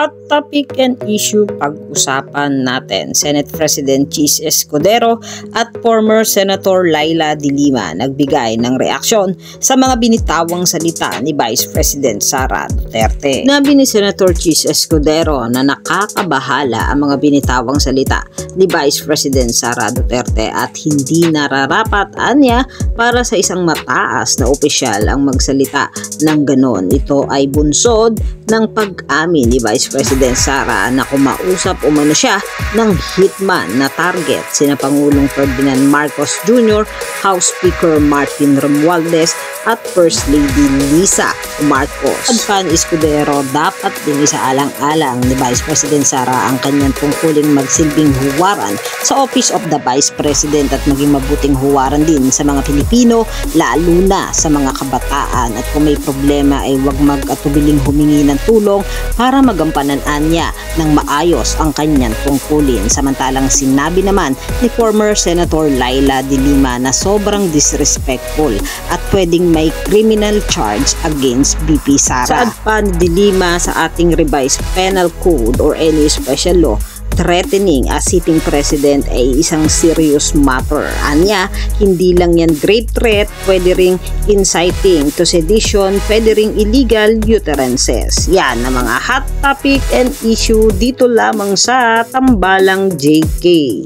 hot topic and issue pag-usapan natin. Senate President Chis Escudero at former Senator Laila De Lima nagbigay ng reaksyon sa mga binitawang salita ni Vice President Sara Duterte. Nabi ni Senator Chis Escudero na nakakabahala ang mga binitawang salita ni Vice President Sara Duterte at hindi nararapat anya para sa isang mataas na opisyal ang magsalita ng ganon. Ito ay bunsod ng pag-amin ni Vice President Sara na kumausap umano siya ng hitman na target sina Pangulong Ferdinand Marcos Jr., House Speaker Martin Romualdez at First Lady Lisa Marcos. Adpan Escudero, dapat din isaalang-alang ni Vice President Sara ang kanyang tungkuling magsilbing huwaran sa Office of the Vice President at maging mabuting huwaran din sa mga Pilipino, lalo na sa mga kabataan, at kung may problema ay huwag mag-atubiling humingi ng tulong para magampanan niya ng maayos ang kanyang tungkulin. Samantalang sinabi naman ni former Senator Laila De Lima na sobrang disrespectful at pwedeng may criminal charge against VP Sara. Saad pa ni De Lima sa ating revised penal code or any special law, threatening a sitting president ay isang serious matter. Anya, hindi lang yan grave threat, pwede ring inciting to sedition, pwede ring illegal utterances. Yan ang mga hot topic and issue dito lamang sa Tambalang JK.